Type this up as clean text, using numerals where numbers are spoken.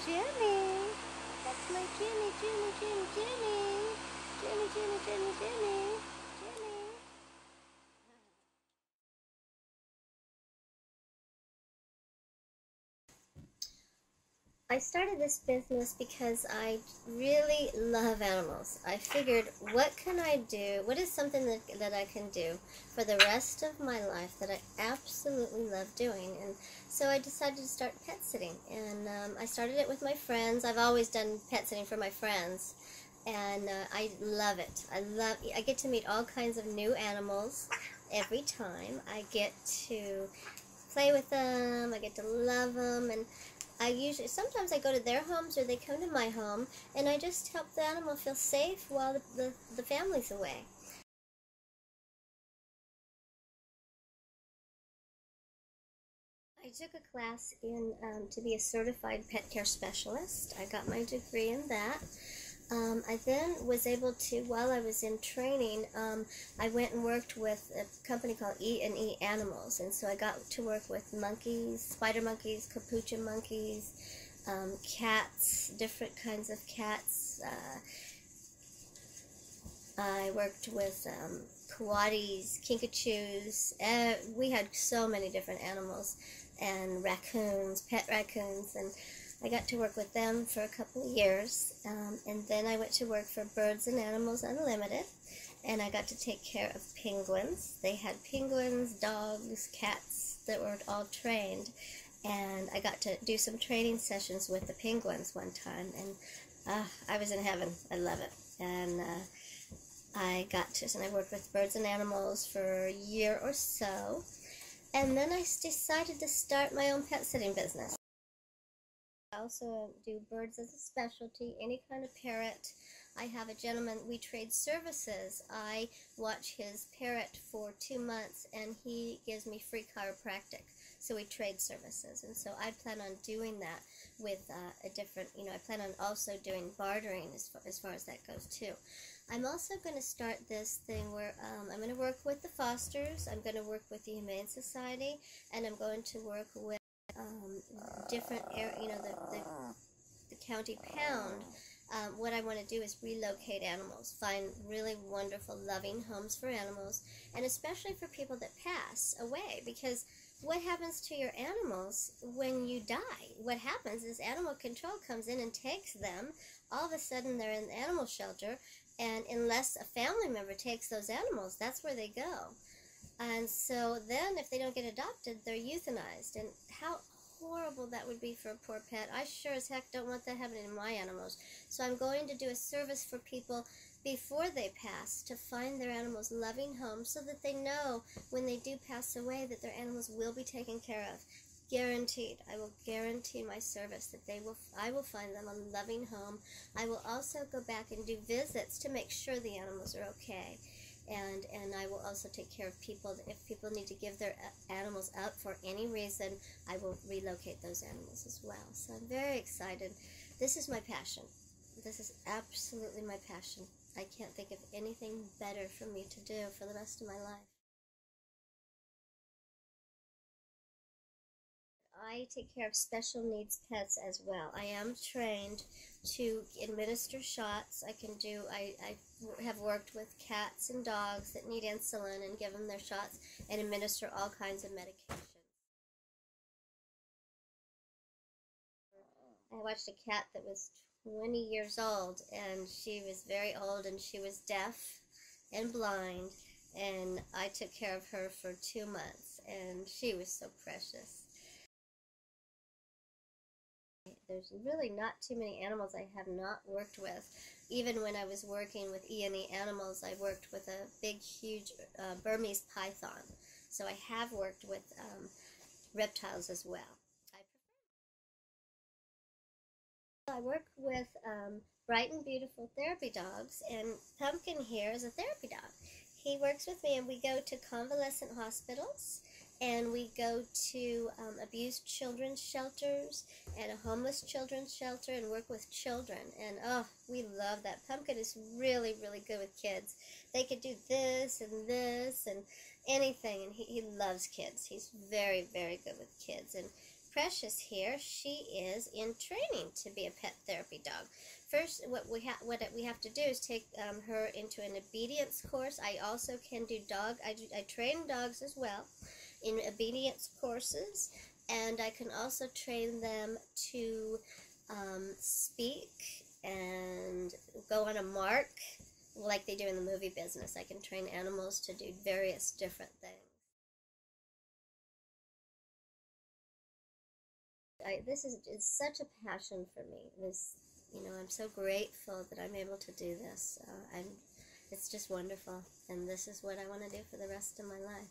Jimmy. That's my Jimmy, Jimmy, Jimmy, Jimmy. Jimmy, Jimmy, Jimmy, Jimmy. Jimmy. I started this business because I really love animals. I figured, what can I do? What is something that I can do for the rest of my life that I absolutely love doing? And so I decided to start pet sitting. And I started it with my friends. I've always done pet sitting for my friends. And I love it. I get to meet all kinds of new animals every time. I get to play with them. I get to love them. And sometimes I go to their homes or they come to my home, and I just help the animal feel safe while the family's away. I took a class in to be a certified pet care specialist. I got my degree in that. I then was able to, while I was in training, I went and worked with a company called E&E Animals, and so I got to work with monkeys, spider monkeys, capuchin monkeys, cats, different kinds of cats. I worked with coatis, kinkajous. We had so many different animals, and raccoons, pet raccoons, and I got to work with them for a couple of years, and then I went to work for Birds and Animals Unlimited, and I got to take care of penguins. They had penguins, dogs, cats that were all trained, and I got to do some training sessions with the penguins one time, and I was in heaven. I love it. And and I worked with Birds and Animals for a year or so, and then I decided to start my own pet sitting business. I also do birds as a specialty, any kind of parrot. I have a gentleman, we trade services. I watch his parrot for 2 months and he gives me free chiropractic. So we trade services. And so I plan on doing that with I plan on also doing bartering as far as that goes too. I'm also going to start this thing where I'm going to work with the fosters, I'm going to work with the Humane Society, and I'm going to work with different area, the county pound. What I want to do is relocate animals, find really wonderful, loving homes for animals, and especially for people that pass away. Because what happens to your animals when you die? What happens is animal control comes in and takes them. All of a sudden, they're in the animal shelter, and unless a family member takes those animals, that's where they go. And so then if they don't get adopted, they're euthanized. And how horrible that would be for a poor pet. I sure as heck don't want that happening to my animals. So I'm going to do a service for people before they pass to find their animals loving homes so that they know when they do pass away that their animals will be taken care of. Guaranteed. I will guarantee my service that I will find them a loving home. I will also go back and do visits to make sure the animals are okay. And I will also take care of people. If people need to give their animals up for any reason, I will relocate those animals as well. So I'm very excited. This is my passion. This is absolutely my passion. I can't think of anything better for me to do for the rest of my life. I take care of special needs pets as well. I am trained to administer shots. I have worked with cats and dogs that need insulin and give them their shots and administer all kinds of medications. I watched a cat that was 20 years old, and she was very old, and she was deaf and blind, and I took care of her for 2 months, and she was so precious. There's really not too many animals I have not worked with. Even when I was working with E&E Animals, I worked with a big, huge Burmese python. So I have worked with reptiles as well. I work with Bright and Beautiful therapy dogs, and Pumpkin here is a therapy dog. He works with me, and we go to convalescent hospitals, and we go to abused children's shelters and a homeless children's shelter and work with children. And oh, we love that. Pumpkin is really, really good with kids. They could do this and anything, and he loves kids. He's very, very good with kids. And Precious here, she is in training to be a pet therapy dog. First, what we have to do is take her into an obedience course. I also can do I train dogs as well in obedience courses, and I can also train them to speak and go on a mark like they do in the movie business. I can train animals to do various different things. This is such a passion for me. I'm so grateful that I'm able to do this. It's just wonderful, and this is what I want to do for the rest of my life.